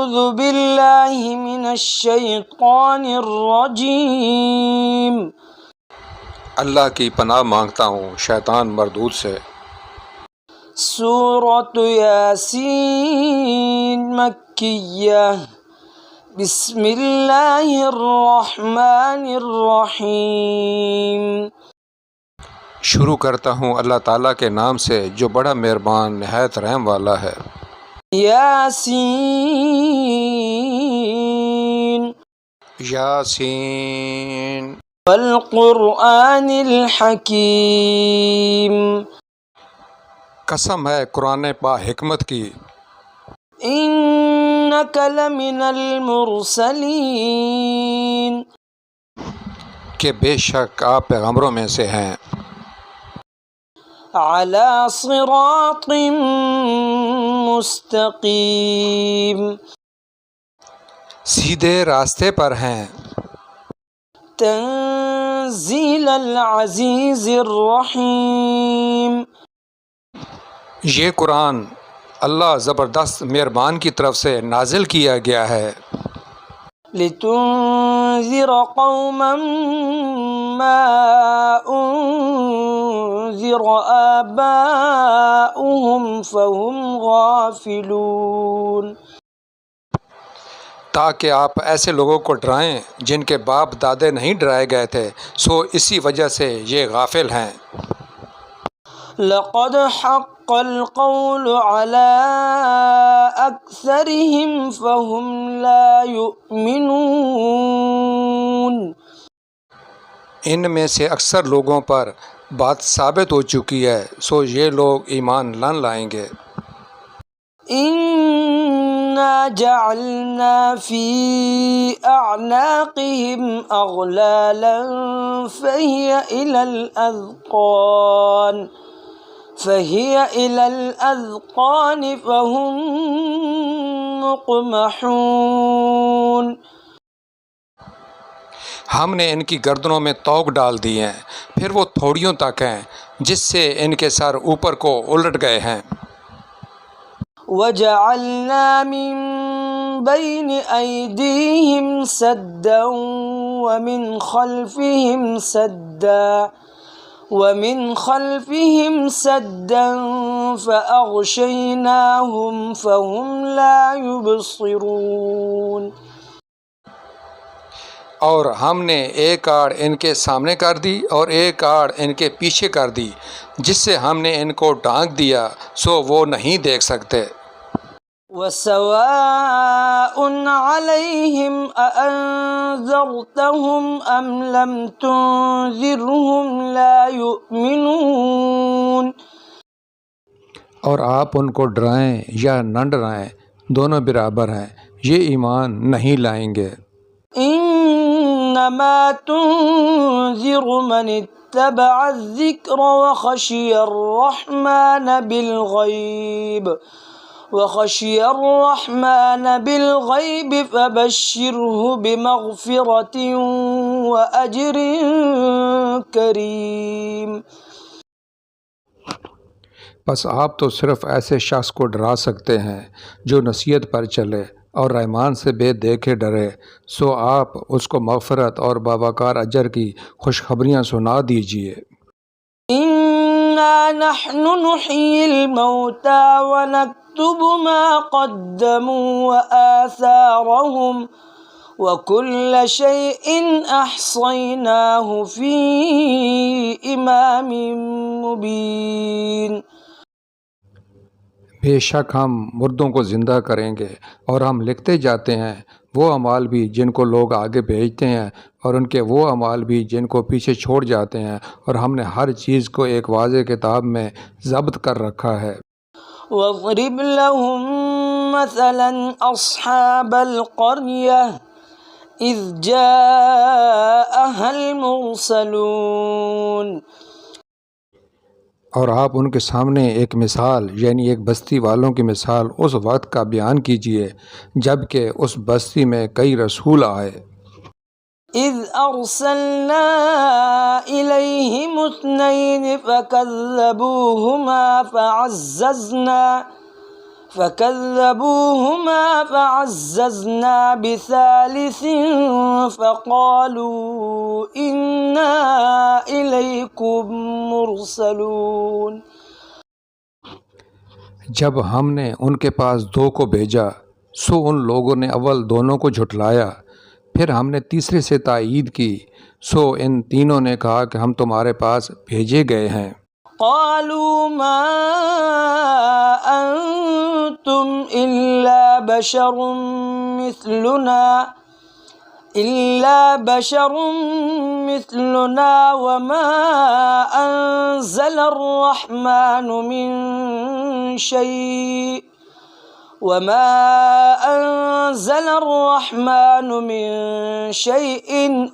أعوذ بالله من الشيطان الرجيم اللہ کی پناہ مانگتا ہوں شیطان مردود سے۔ سورة یاسین مکیہ بسم اللہ الرحمن الرحیم۔ شروع کرتا ہوں اللہ تعالیٰ کے نام سے جو بڑا مہربان نہایت رحم والا ہے۔ یاسین یاسین والقرآن الحکیم۔ قسم ہے قرآن با حکمت کی۔ انک لمن المرسلین، کہ بے شک آپ پیغمبروں میں سے ہیں۔ علی صراط مستقیم، سیدھے راستے پر ہیں۔ تنزیل العزیز الرحیم، یہ قرآن اللہ زبردست مہربان کی طرف سے نازل کیا گیا ہے۔ لتنذر قوما ما انذر آباؤهم فهم غافلون، تاکہ آپ ایسے لوگوں کو ڈرائیں جن کے باپ دادے نہیں ڈرائے گئے تھے، سو اسی وجہ سے یہ غافل ہیں۔ لقد حق القول على أكثرهم فهم لا يؤمنون، ان میں سے اکثر لوگوں پر بات ثابت ہو چکی ہے، سو یہ لوگ ایمان نہ لائیں گے۔ إنا جعلنا في أعناقهم أغلالا فهي إلى الأذقان فهم مقمحون، ہم نے ان کی گردنوں میں توق ڈال دی ہیں، پھر وہ تھوڑیوں تک ہیں جس سے ان کے سر اوپر کو الٹ گئے ہیں۔ وجعلنا من بين أيديهم سدا ومن خلفهم سدا فأغشيناهم فهم لا يبصرون، اور ہم نے ایک آڑ ان کے سامنے کر دی اور ایک آڑ ان کے پیچھے کر دی، جس سے ہم نے ان کو ڈھانک دیا سو وہ نہیں دیکھ سکتے۔ وسواء عليهم أأنذرتهم أم لم تنذرهم لا يؤمنون، اور آپ ان کو ڈرائیں یا نہ ڈرائیں دونوں برابر ہیں، یہ ایمان نہیں لائیں گے۔ انما تنذر من اتبع الذکر وخشی الرحمن بالغیب فبشره بمغفرة وأجر کریم۔ بس آپ تو صرف ایسے شخص کو ڈرا سکتے ہیں جو نصیحت پر چلے اور رحمان سے بے دیکھے ڈرے، سو آپ اس کو مغفرت اور باوقار اجر کی خوشخبریاں سنا دیجیے۔ انا نحن نحيي الموتى ونكتب ما قدموا وآثارهم وكل شيء أحصيناه في إمام مبين، بے شک ہم مردوں کو زندہ کریں گے اور ہم لکھتے جاتے ہیں وہ اعمال بھی جن کو لوگ آگے بھیجتے ہیں اور ان کے وہ اعمال بھی جن کو پیچھے چھوڑ جاتے ہیں، اور ہم نے ہر چیز کو ایک واضح کتاب میں ضبط کر رکھا ہے۔ واضرب لهم مثلا أصحاب القرية إذ جاءها المرسلون، اور آپ ان کے سامنے ایک مثال یعنی ایک بستی والوں کی مثال اس وقت کا بیان کیجیے جب کہ اس بستی میں کئی رسول آئے۔ إذ أرسلنا إليهم 2 فكذبوهما فكذبوهما فعززنا بثالث فقالوا إنا إليكم مرسلون. جب ہم نے ان کے پاس دو کو بھیجا سو ان لوگوں نے اول دونوں کو جھٹلایا، پھر ہم نے تیسرے سے تائید کی سو ان تینوں نے کہا کہ ہم تمہارے پاس بھیجے گئے ہیں. قالوا ما أنتم إلا بشر مثلنا وما أنزل الرحمن من شيء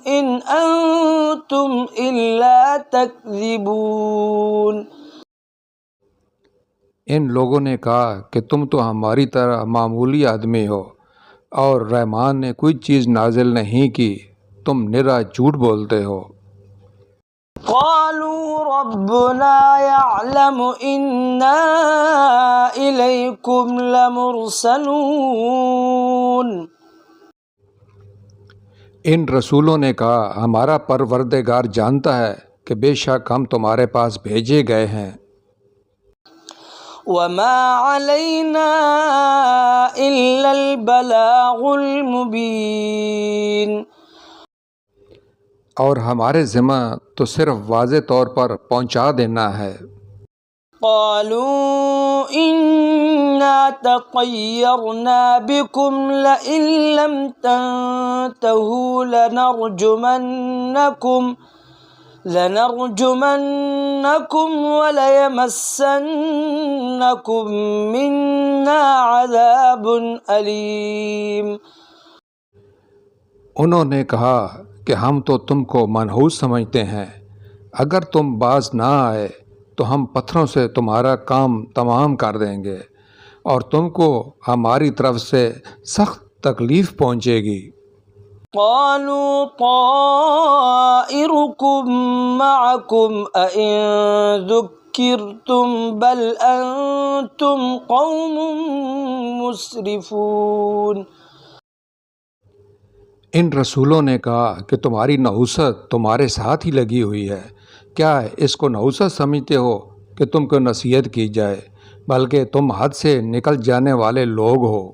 إن أنتم إلا تكذبون. ان لوگوں نے کہا کہ تم تو ہماری طرح معمولی آدمی ہو اور رحمان نے کوئی چیز نازل نہیں کی، تم نرا جھوٹ بولتے ہو. قالوا ربنا يعلم إنا إليكم لمرسلون. ان رسولوں نے کہا ہمارا پروردگار جانتا ہے کہ بے شک ہم تمہارے پاس بھیجے گئے ہیں. وما علينا إلا البلاغ المبين. اور ہمارے ذمہ تو صرف واضح طور پر پہنچا دینا ہے. قالوا إنا تطيرنا بكم لئن لم تنتهوا لنرجمنكم وليمسنكم منا عذاب أليم. انہوں نے کہا کہ ہم تو تم کو منحوس سمجھتے ہیں، اگر تم باز نہ آئے تو ہم پتھروں سے تمہارا کام تمام کر دیں گے اور تم کو ہماری طرف سے سخت تکلیف پہنچے گی. قالوا طائركم معكم أئن ذكرتم بل أنتم قوم مسرفون. ان رسولوں نے کہا کہ تمہاری نحوست تمہارے ساتھ ہی لگی ہوئی ہے، کیا اس کو نحوست سمجھتے ہو کہ تم کو نصیحت کی جائے، بلکہ تم حد سے نکل جانے والے لوگ ہو.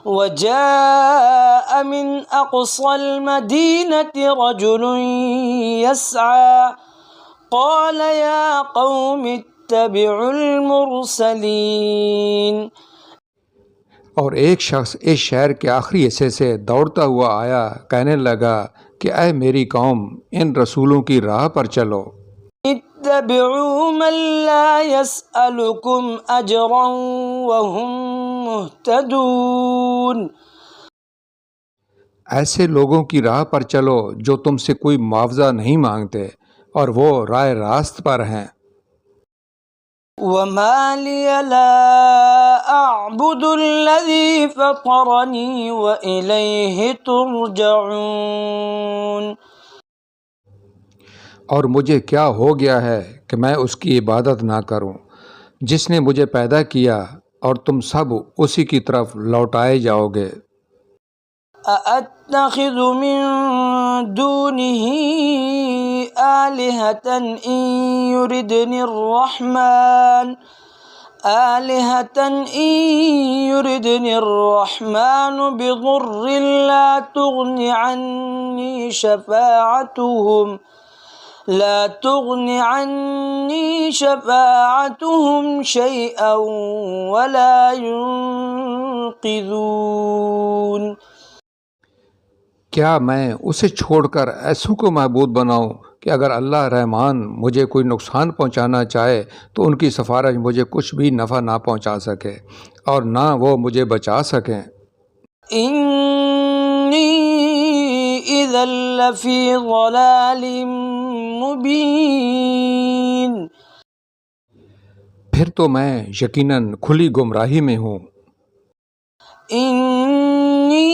وجاء من أقصى المدينة رجل يسعى قال يا قوم اتبعوا المرسلين. اور ایک شخص اس شہر کے آخری حصے سے دوڑتا ہوا آیا، کہنے لگا کہ اے میری قوم، ان رسولوں کی راہ پر چلو. اتبعوا من لا يسألكم أجرا وهم مهتدون. ایسے لوگوں کی راہ پر چلو جو تم سے کوئی معاوضہ نہیں مانگتے اور وہ راہ راست پر ہیں. وما لي لا أعبد الذي فطرني وإليه ترجعون. اور مجھے کیا ہو گیا ہے کہ میں اس کی عبادت نہ کروں جس نے مجھے پیدا کیا اور تم سب اسی کی طرف لوٹائے جاؤ گے. أأتخذ من دونه آلهة إن يردني الرحمن بضر لا تغن عني شفاعتهم شيئا ولا ينقذون. کیا میں اسے چھوڑ کر ایسوں کو معبود بناؤں کہ اگر اللہ رحمان مجھے کوئی نقصان پہنچانا چاہے تو ان کی سفارش مجھے کچھ بھی نفع نہ پہنچا سکے اور نہ وہ مجھے بچا سکیں. انی اذا لفی ضلال مبین. پھر تو میں یقیناً کھلی گمراہی میں ہوں. انی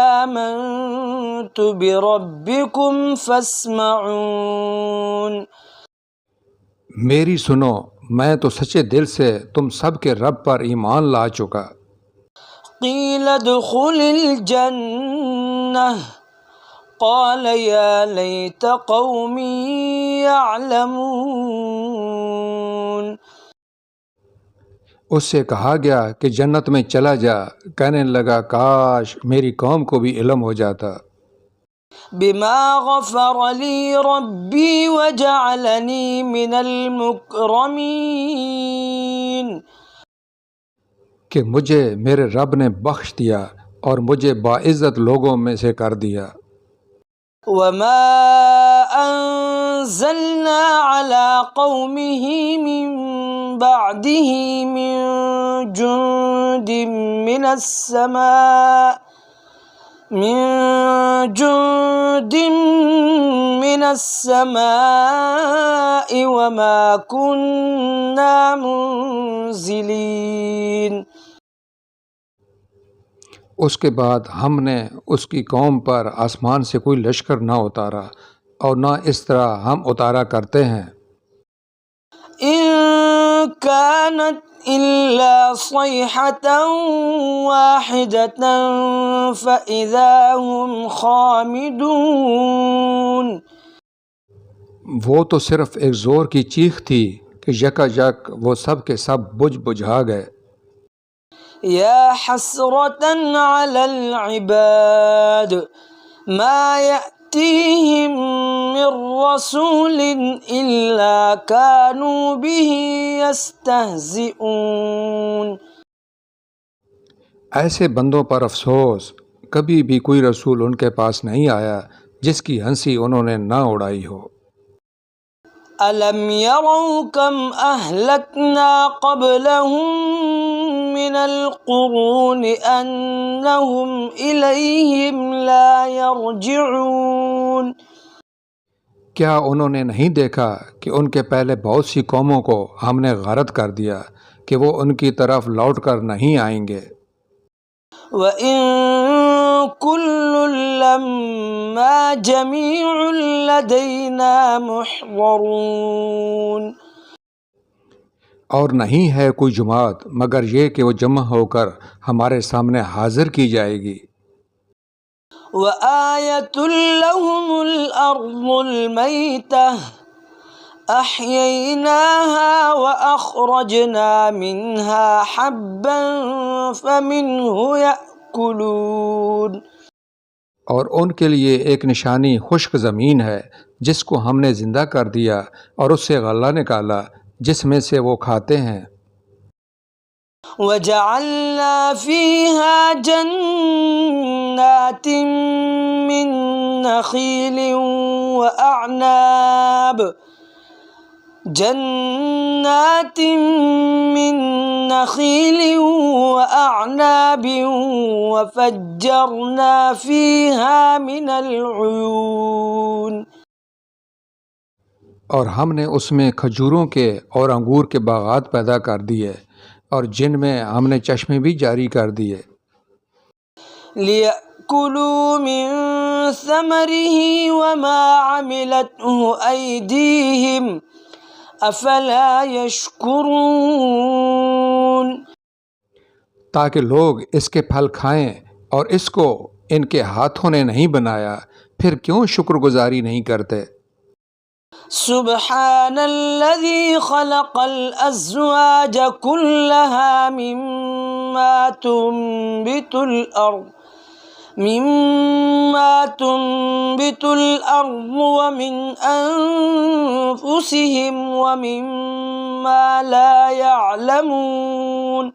آمنت بربکم فاسمعون. میری سنو، میں تو سچے دل سے تم سب کے رب پر ایمان لا چکا۔ قیل ادخل الجنہ قال یا لیت قومی یعلمون۔ اس سے کہا گیا کہ جنت میں چلا جا، کہنے لگا کاش میری قوم کو بھی علم ہو جاتا۔ بما غفر لی ربی وجعلنی من المکرمین، کہ مجھے میرے رب نے بخش دیا اور مجھے باعزت لوگوں میں سے کر دیا۔ وما انزلنا على قومه من بعده من جند من السماء وما كنا منزلين۔ اس کے بعد ہم نے اس کی قوم پر آسمان سے کوئی لشکر نہ اتارا اور نہ اس طرح ہم اتارا کرتے ہیں۔ إن كانت إلا صيحة واحدة فإذا هم خامدون۔ وہ تو صرف ایک زور کی چیخ تھی کہ یکا یک وہ سب کے سب بجھا گئے۔ يا حسرة على العباد ما يأتيهم من رسول إلا كانوا به يستهزئون۔ ایسے بندوں پر افسوس، کبھی بھی کوئی رسول ان کے پاس نہیں آیا جس کی ہنسی انہوں نے نہ اڑائی ہو۔ أَلَمْ يَرَوْا كَمْ أَهْلَكْنَا قَبْلَهُمْ مِنَ الْقُرُونِ أَنَّهُمْ إِلَيْهِمْ لَا يَرْجِعُونَ۔ کیا انہوں نے نہیں دیکھا کہ ان کے پہلے بہت سی قوموں کو ہم نے غارت کر دیا کہ وہ ان کی طرف لوٹ کر نہیں آئیں گے۔ وَإِن كُلٌّ لَّمَّا جَمِيعٌ لَّدَيْنَا مُحْضَرُونَ۔ اور نہیں ہے کوئی جماعت مگر یہ کہ وہ جمع ہو کر ہمارے سامنے حاضر کی جائے گی۔ وَآيَةٌ لَّهُمُ الْأَرْضُ الْمَيْتَةُ أَحْيَيْنَاهَا وَأَخْرَجْنَا مِنْهَا حَبًّا فَمِنْهُ يَأْكُلُونَ۔ اور ان کے لیے ایک نشانی خشک زمین ہے جس کو ہم نے زندہ کر دیا اور اس سے غلہ نکالا جس میں سے وہ کھاتے ہیں۔ وَجَعَلْنَا فِيهَا جَنَّاتٍ مِّن نَّخِيلٍ وَأَعْنَابٍ وَفَجَّرْنَا فِيهَا مِنَ الْعُيُونِ۔ اور ہم نے اس میں کھجوروں کے اور انگور کے باغات پیدا کر دیے اور جن میں ہم نے چشمے بھی جاری کر دیے۔ لِيَأْكُلُوا مِن ثَمَرِهِ وَمَا عَمِلَتْهُ أَيْدِيهِمْ أَفَلَا يَشْكُرُونَ۔ تاکہ لوگ اس کے پھل کھائیں اور اس کو ان کے ہاتھوں نے نہیں بنایا، پھر کیوں شکر گزاری نہیں کرتے؟ سبحان الذي خلق الأزواج كلها مما تنبت الأرض ومن أنفسهم ومما لا يعلمون۔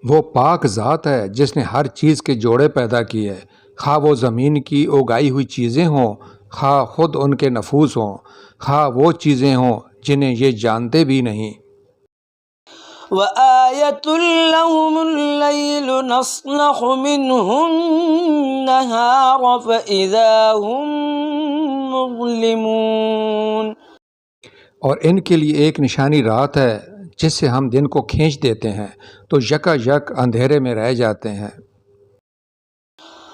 وہ پاک ذات ہے جس نے ہر چیز کے جوڑے پیدا کیے، خواہ وہ زمین کی اگائی ہوئی چیزیں ہوں، خواہ خود ان کے نفوس ہوں، خواہ وہ چیزیں ہوں جنہیں یہ جانتے بھی نہیں۔ وَآيَةٌ لَّهُمُ اللَّيْلُ نَسْلَخُ مِنْهُ النَّهَارَ فَإِذَا هُم مُظْلِمُونَ۔ اور ان کے لیے ایک نشانی رات ہے جس سے ہم دن کو کھینچ دیتے ہیں تو یکا یک اندھیرے میں رہ جاتے ہیں۔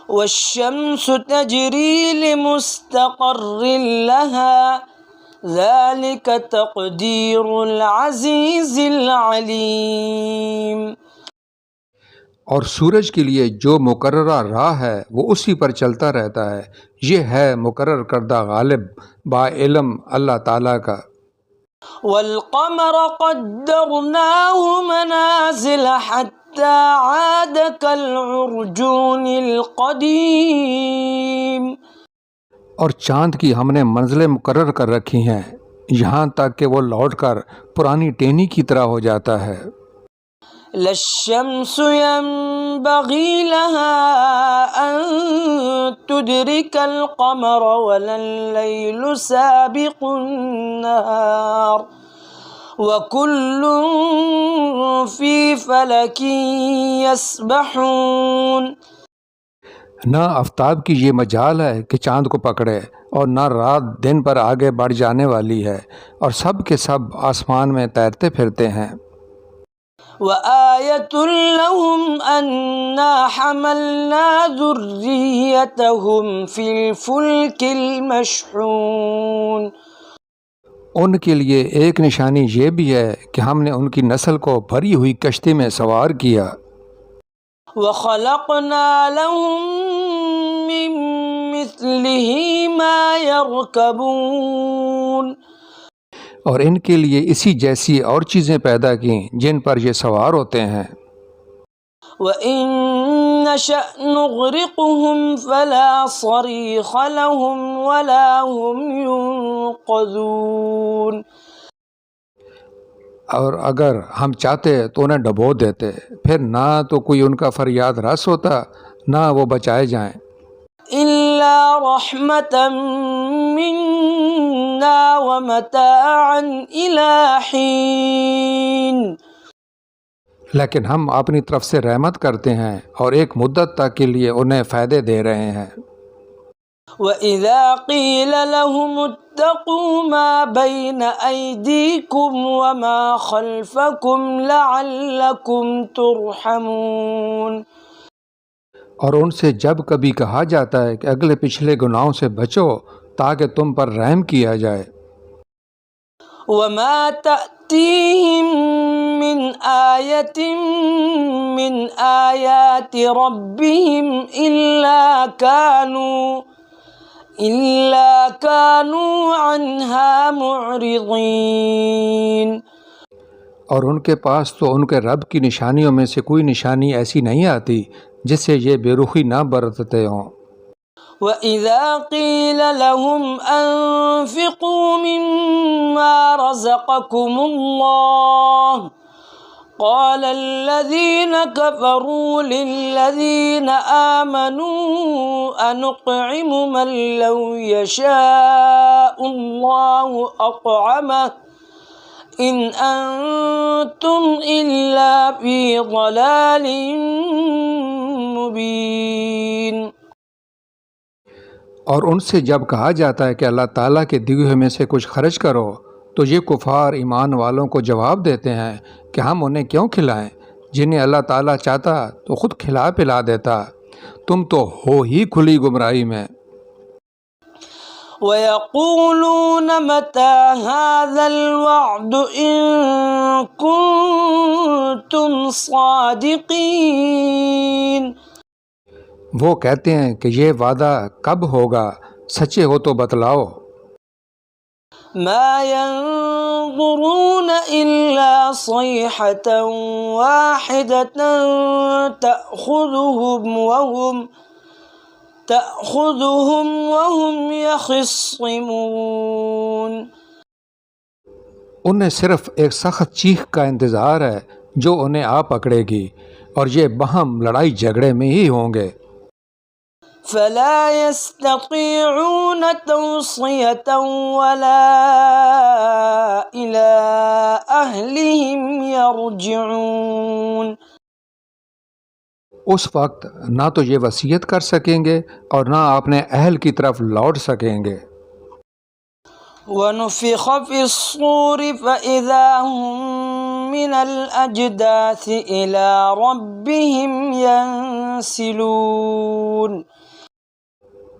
وَالشَّمْسُ تَجْرِي لِمُسْتَقَرٍّ لَّهَا ذلك تقدیر العزیز العلیم. اور سورج کے لیے جو مقررہ راہ ہے وہ اسی پر چلتا رہتا ہے، یہ ہے مقرر کردہ غالب با علم اللہ تعالیٰ کا. والقمر قدرناه منازل حتى عاد كالعرجون القديم. اور چاند کی ہم نے منزلیں مقرر کر رکھی ہیں یہاں تک کہ وہ لوٹ کر پرانی ٹینی کی طرح ہو جاتا ہے. لا الشمس ينبغي لها أن تدرك القمر ولا الليل سابق النهار وكل في فلك يسبحون. نہ آفتاب کی یہ مجال ہے کہ چاند کو پکڑے اور نہ رات دن پر آگے بڑھ جانے والی ہے، اور سب کے سب آسمان میں تیرتے پھرتے ہیں. وآية لهم أنا حملنا ذريتهم في الفلك المشحون. ان کے لیے ایک نشانی یہ بھی ہے کہ ہم نے ان کی نسل کو بھری ہوئی کشتی میں سوار کیا. وخلقنا لهم من مثله ما يركبون. اور ان کے لیے اسی جیسی اور چیزیں پیدا کیں جن پر یہ سوار ہوتے ہیں. وَإِن نَّشَأْ نُغْرِقْهُمْ فَلَا صَرِيخَ لَهُمْ وَلَا هُمْ يُنقَذُونَ. اور اگر ہم چاہتے تو انہیں ڈبو دیتے، پھر نہ تو کوئی ان کا فریاد رس ہوتا نہ وہ بچائے جائیں. إِلَّا رَحْمَةً مِّنَّا وَمَتَاعًا إِلَىٰ حِينٍ. لیکن ہم اپنی طرف سے رحمت کرتے ہیں اور ایک مدت تک کے لیے انہیں فائدے دے رہے ہیں. وَإِذَا قِيلَ لَهُمُ اتَّقُوا مَا بَيْنَ أَيْدِيكُمْ وَمَا خَلْفَكُمْ لَعَلَّكُمْ تُرْحَمُونَ. اور ان سے جب کبھی کہا جاتا ہے کہ اگلے پچھلے گناہوں سے بچو تاکہ تم پر رحم کیا جائے. وَمَا تَأْتِيهِم مِّنْ آيَةٍ مِّنْ آيَاتِ رَبِّهِمْ إِلَّا كَانُوا عَنْهَا مُعْرِضِينَ. اور ان کے پاس تو ان کے رب کی نشانیوں میں سے کوئی نشانی ایسی نہیں آتی جس سے یہ بے رخی نہ برتتے ہوں. وَإِذَا قِيلَ لَهُمْ أَنفِقُوا مِمَّا رَزَقَكُمُ اللَّهُ قَالَ الَّذِينَ كَفَرُوا لِلَّذِينَ آمَنُوا أَنُطْعِمُ مَن لَّوْ يَشَاءُ اللَّهُ أَطْعَمَهُ إِنْ أَنتُمْ إِلَّا فِي ضَلَالٍ مُّبِينٍ. اور ان سے جب کہا جاتا ہے کہ اللہ تعالیٰ کے دیے ہوئے میں سے کچھ خرچ کرو تو یہ کفار ایمان والوں کو جواب دیتے ہیں کہ ہم انہیں کیوں کھلائیں، جنہیں اللہ تعالیٰ چاہتا تو خود کھلا پلا دیتا، تم تو ہو ہی کھلی گمراہی میں. وَيَقُولُونَ مَتَىٰ هَٰذَا الْوَعْدُ إِن كُنتُمْ صَادِقِينَ. وہ کہتے ہیں کہ یہ وعدہ کب ہوگا، سچے ہو تو بتلاؤ. مَا يَنظُرُونَ إِلَّا صَيْحَةً وَاحِدَةً تَأْخُذُهُمْ وَهُمْ يَخِصِّمُونَ. انہیں صرف ایک سخت چیخ کا انتظار ہے جو انہیں آ پکڑے گی، اور یہ باہم لڑائی جھگڑے میں ہی ہوں گے. فَلَا يَسْتَطِيعُونَ تَوْصِيَةً وَلَا إِلَىٰ أَهْلِهِمْ يَرْجِعُونَ. اس وقت نہ تو یہ وصیت کر سکیں گے اور نہ اپنے اہل کی طرف لوٹ سکیں گے. وَنُفِخَ فِي الصُّورِ فَإِذَا هُم مِّنَ الْأَجْدَاثِ إِلَىٰ رَبِّهِمْ يَنسِلُونَ.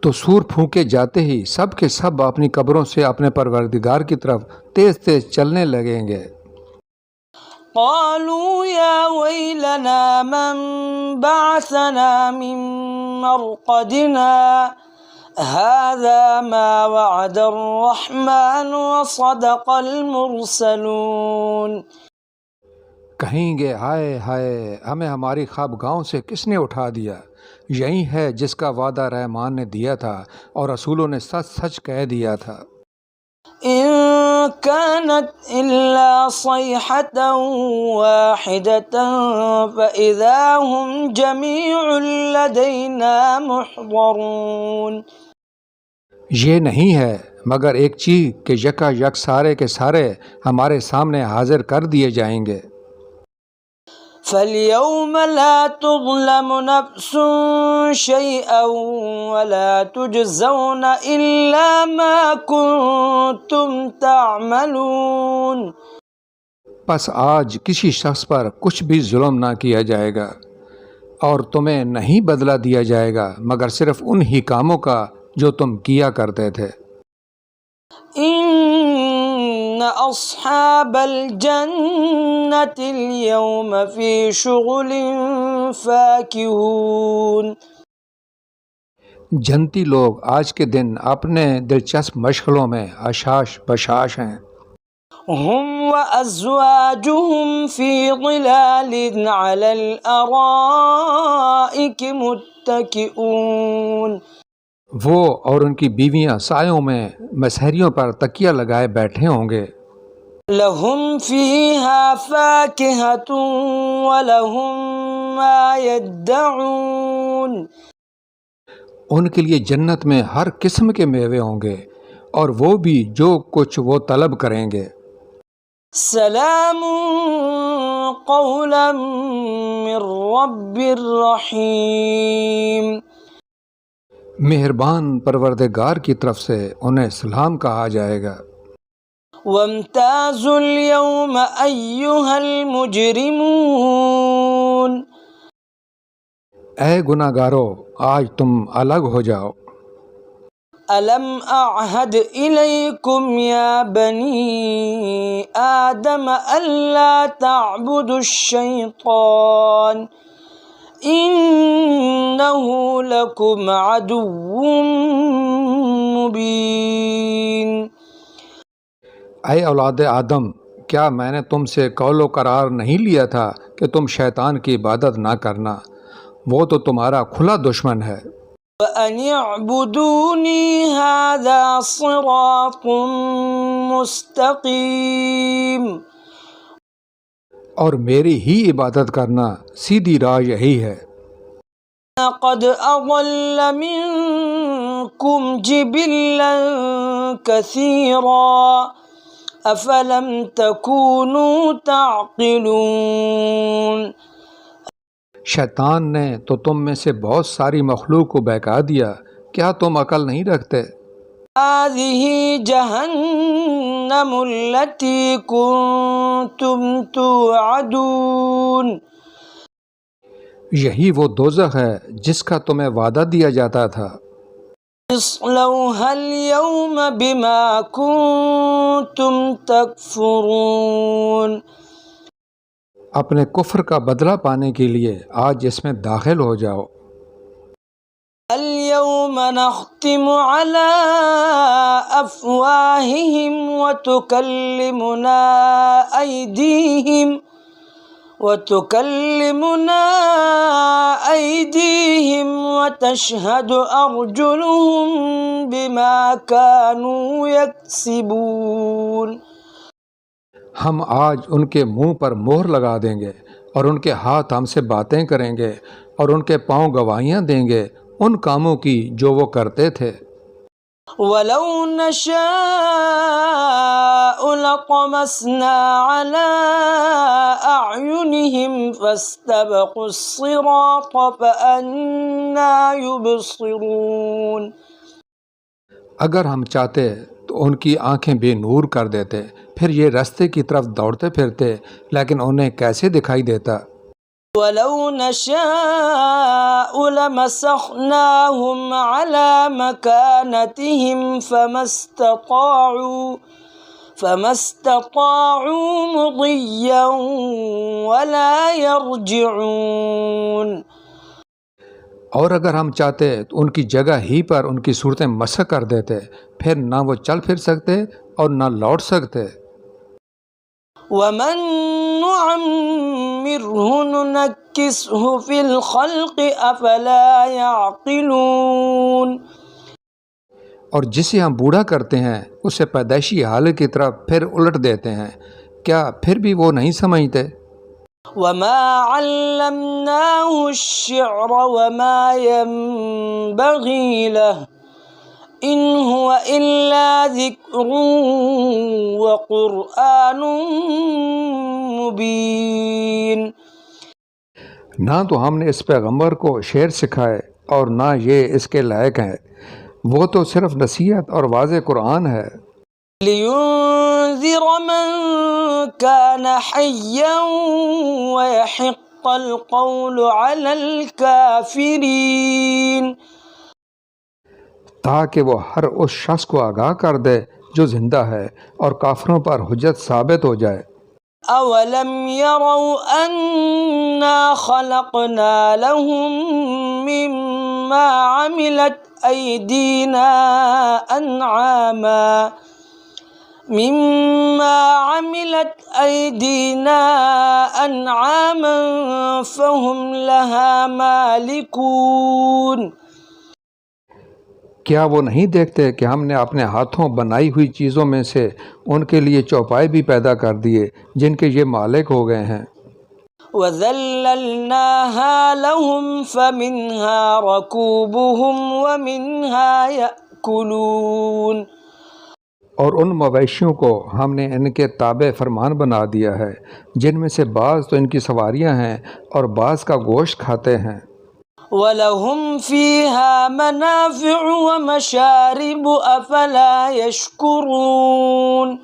تو سور پھونکے جاتے ہی سب کے سب اپنی قبروں سے اپنے پروردگار کی طرف تیز تیز چلنے لگیں گے۔ قالوا يا ويلنا من بعثنا من مرقدنا هذا ما وعد الرحمن وصدق المرسلون۔ کہیں گے ہائے ہائے، ہمیں ہماری خوابگاہوں سے کس نے اٹھا دیا؟ یہی ہے جس کا وعدہ رحمان نے دیا تھا اور رسولوں نے سچ سچ کہہ دیا تھا۔ إن كانت إلا صيحة واحدة فإذا هم جميع لدينا محضرون۔ یہ نہیں ہے مگر ایک چیز کہ یکا یک سارے کے سارے ہمارے سامنے حاضر کر دیے جائیں گے۔ فاليوم لا تظلم نفس شيئا ولا تجزون إلا ما كنتم تعملون۔ پس آج کسی شخص پر کچھ بھی ظلم نہ کیا جائے گا اور تمہیں نہیں بدلہ دیا جائے گا مگر صرف ان ہی کاموں کا جو تم کیا کرتے تھے۔ إن أصحاب الجنة اليوم في شغل فاكهون۔ جنتی لوگ آج کے دن اپنے دلچسپ مشغلوں میں اشاش بشاش ہیں۔ هم وأزواجهم في ظلال على الأرائك متكئون۔ وہ اور ان کی بیویاں سایوں میں مسہریوں پر تکیہ لگائے بیٹھے ہوں گے۔ لهم فيها فاكهة ولهم ما يدعون۔ ان کے لیے جنت میں ہر قسم کے میوے ہوں گے اور وہ بھی جو کچھ وہ طلب کریں گے۔ سلام قولا من رب الرحیم۔ مہربان پروردگار کی طرف سے انہیں سلام کہا جائے گا۔ وامتازوا اليوم أيها المجرمون۔ اے گناہگارو، آج تم الگ ہو جاؤ۔ ألم أعهد إليكم يا بني آدم ألا تعبدوا الشيطان إنه لكم عدو مبين۔ اے اولاد آدم، کیا میں نے تم سے قول و قرار نہیں لیا تھا کہ تم شیطان کی عبادت نہ کرنا؟ وہ تو تمہارا کھلا دشمن ہے۔ وَأَنِ اعْبُدُونِي هَذَا صِرَاطٌ مُسْتَقِيمٌ۔ اور میری ہی عبادت کرنا سیدھی راہ یہی ہے۔ قَدْ أَضَلَّ مِنكُمْ جِبِلًّا كَثِيرًا أَفَلَمْ تَكُونُوا تَعْقِلُونَ۔ شیطان نے تو تم میں سے بہت ساری مخلوق کو بہکا دیا، کیا تم عقل نہیں رکھتے؟ هذه جهنم التي كنتم توعدون۔ یہی وہ دوزخ ہے جس کا تمہیں وعدہ دیا جاتا تھا۔ اصلوها اليوم بما كنتم تكفرون۔ اپنے کفر کا بدلہ پانے کے لیے آج اس میں داخل ہو جاؤ۔ اليوم نختم على أفواههم وتكلمنا أيديهم وتشهد أرجلهم بما كانوا يكسبون۔ ہم آج ان کے منہ پر مہر لگا دیں گے اور ان کے ہاتھ ہم سے باتیں کریں گے اور ان کے پاؤں گواہیاں دیں گے ان کاموں کی جو وہ کرتے تھے۔ وَلَوْ نَشَاءُ لَطَمَسْنَا عَلَىٰ أَعْيُنِهِمْ فَاسْتَبَقُوا الصِّرَاطَ فَأَنَّىٰ يُبْصِرُونَ۔ اگر ہم چاہتے تو ان کی آنکھیں بے نور کر دیتے، پھر یہ رستے کی طرف دوڑتے پھرتے، لیکن انہیں کیسے دکھائی دیتا؟ ولو نشاء لمسخناهم على مكانتهم فما استطاعوا مضيا ولا يرجعون. اور اگر ہم چاہتے تو ان کی جگہ ہی پر ان کی صورتیں مسح کر دیتے، پھر نہ وہ چل پھر سکتے اور نہ لوٹ سکتے. ومن نعمره ننكسه في الخلق افلا يعقلون. اور جسے ہم بوڑھا کرتے ہیں اسے پیدائشی حالت کی طرف پھر الٹ دیتے ہیں، کیا پھر بھی وہ نہیں سمجھتے؟ وما علمناه الشعر وما ينبغي له ان هو الا ذکر وقرآن مبین. نہ تو ہم نے اس پیغمبر کو شعر سکھائے اور نہ یہ اس کے لائق ہے، وہ تو صرف نصیحت اور واضح قرآن ہے. لِيُنذِرَ مَن كَانَ حَيًّا وَيَحِقَّ الْقَوْلُ عَلَى الْكَافِرِينَ. تاکہ وہ ہر اس شخص کو آگاہ کر دے جو زندہ ہے اور کافروں پر حجت ثابت ہو جائے. أَوَلَمْ يَرَوْا أَنَّا خَلَقْنَا لَهُم مِّمَّا عَمِلَتْ أَيْدِينَا أَنْعَامًا فَهُمْ لَهَا مَالِكُونَ. کیا وہ نہیں دیکھتے کہ ہم نے اپنے ہاتھوں بنائی ہوئی چیزوں میں سے ان کے لیے چوپائے بھی پیدا کر دیے جن کے یہ مالک ہو گئے ہیں. وَذَلَّلْنَاهَا لَهُمْ فَمِنْهَا رَكُوبُهُمْ وَمِنْهَا يَأْكُلُونَ. اور ان مویشیوں کو ہم نے ان کے تابع فرمان بنا دیا ہے جن میں سے بعض تو ان کی سواریاں ہیں اور بعض کا گوشت کھاتے ہیں. وَلَهُمْ فِيهَا مَنَافِعُ وَمَشَارِبُ أَفَلَا يَشْكُرُونَ.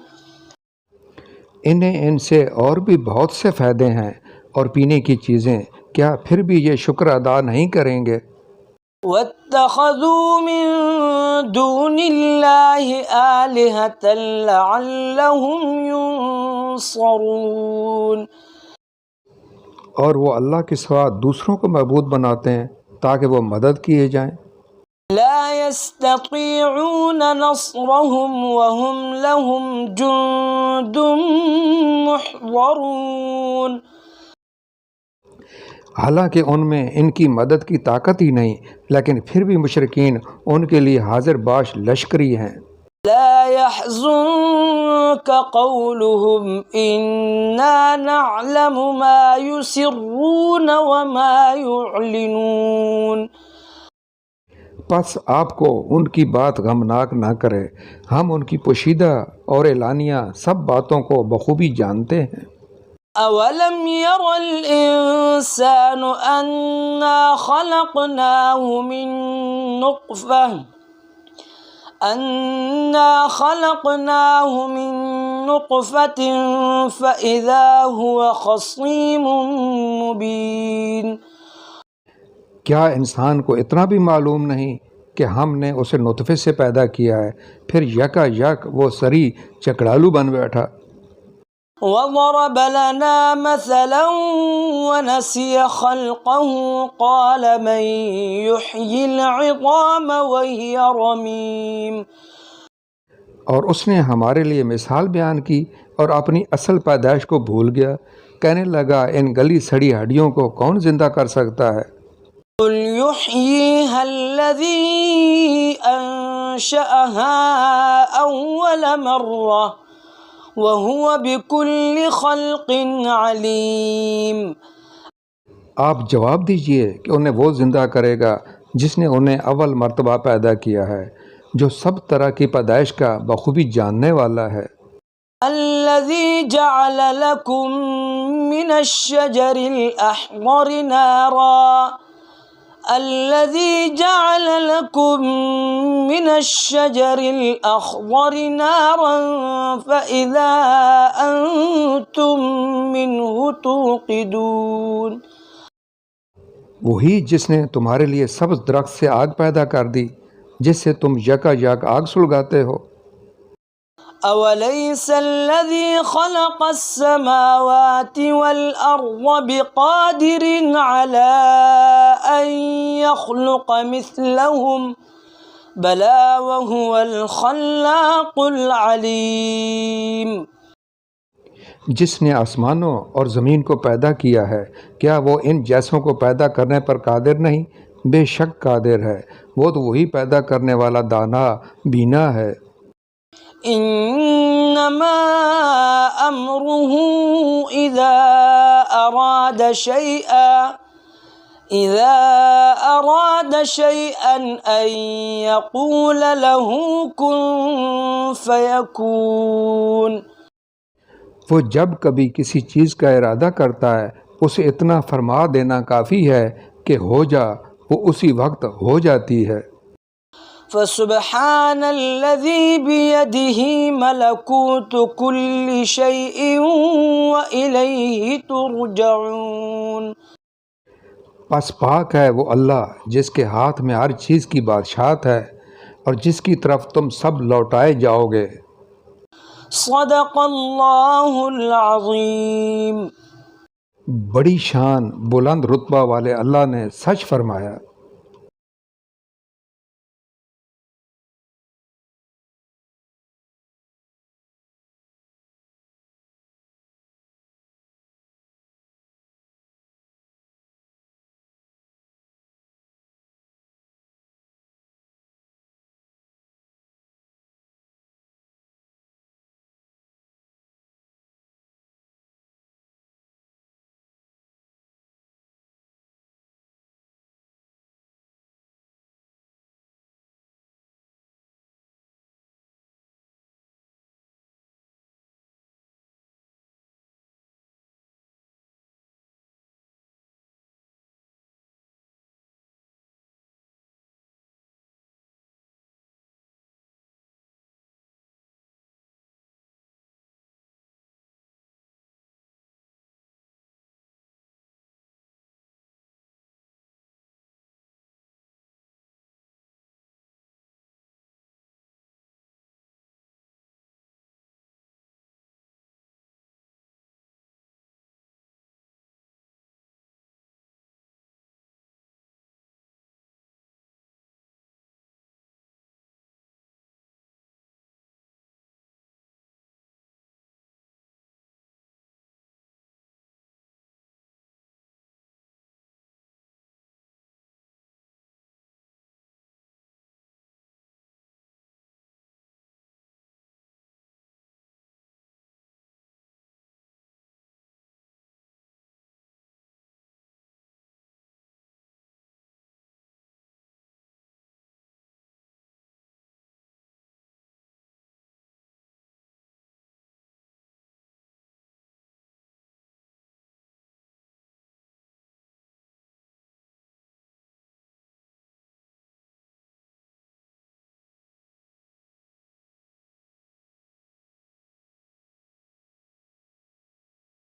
انہیں ان سے اور بھی بہت سے فائدے ہیں اور پینے کی چیزیں، کیا پھر بھی یہ شکر ادا نہیں کریں گے؟ وَاتَّخَذُوا مِن دُونِ اللَّهِ آلِهَةً لَعَلَّهُمْ يُنصَرُونَ. اور وہ اللہ کے سوا دوسروں کو معبود بناتے ہیں تاکہ وہ مدد کیے جائیں. لا يستطيعون نصرهم وهم لهم جند محضرون. حالانکہ ان میں ان کی مدد کی طاقت ہی نہیں، لیکن پھر بھی مشرکین ان کے لیے حاضر باش لشکری ہیں. لا يحزنك قولهم إنا نعلم ما يسرون وما يعلنون. پس آپ کو ان کی بات غمناک نہ کرے، ہم ان کی پوشیدہ اور اعلانیہ سب باتوں کو بخوبی جانتے ہیں. أَوَلَمْ يَرَ الْإِنسَانُ أَنَّا خَلَقْنَاهُ مِن نُّطْفَةٍ فَإِذَا هُوَ خَصِيمٌ مُّبِينٌ. کیا انسان کو اتنا بھی معلوم نہیں کہ ہم نے اسے نطفے سے پیدا کیا ہے، پھر یکا یک وہ سری چکڑالو بن بیٹھا. وَضَرَبَ لَنَا مَثَلًا وَنَسِيَ خَلْقَهُ قَالَ مَن يُحْيِي الْعِظَامَ وَهِيَ رَمِيمٌ. اور اس نے ہمارے لیے مثال بیان کی اور اپنی اصل پیدائش کو بھول گیا، کہنے لگا ان گلی سڑی ہڈیوں کو کون زندہ کر سکتا ہے؟ قُلْ يُحْيِيهَا الَّذِي أَنشَأَهَا أَوَّلَ مَرَّةٍ وَهُوَ بِكُلِّ خَلْقٍ عَلِيمٌ. آپ جواب دیجئے کہ انہیں وہ زندہ کرے گا جس نے انہیں اول مرتبہ پیدا کیا ہے، جو سب طرح کی پیدائش کا بخوبی جاننے والا ہے. الَّذِي جَعَلَ لَكُم مِّنَ الشَّجَرِ الْأَخْضَرِ نَارًا فَإِذَا أَنتُم مِّنْهُ تُوقِدُونَ. وہی جس نے تمہارے لیے سبز درخت سے آگ پیدا کر دی جس سے تم یکا یک آگ سلگاتے ہو۔ أوليس الذي خلق السماوات والأرض بقادر على أن يخلق مثلهم بلى وهو الخلاق العليم۔ جس نے آسمانوں اور زمین کو پیدا کیا ہے کیا وہ ان جیسوں کو پیدا کرنے پر قادر نہیں؟ بے شک قادر ہے، وہ تو وہی پیدا کرنے والا دانا بینا ہے۔ انما امره اذا اراد شيئا ان يقول له كن فيكون۔ وہ جب کبھی کسی چیز کا ارادہ کرتا ہے اسے اتنا فرما دینا کافی ہے کہ ہو جا، وہ اسی وقت ہو جاتی ہے۔ فسبحان الذي بيده ملكوت كل شيء وإليه ترجعون۔ پس پاک ہے وہ اللہ جس کے ہاتھ میں ہر چیز کی بادشاہت ہے اور جس کی طرف تم سب لوٹائے جاؤ گے۔ صدق اللہ العظیم۔ بڑی شان بلند رتبہ والے اللہ نے سچ فرمایا۔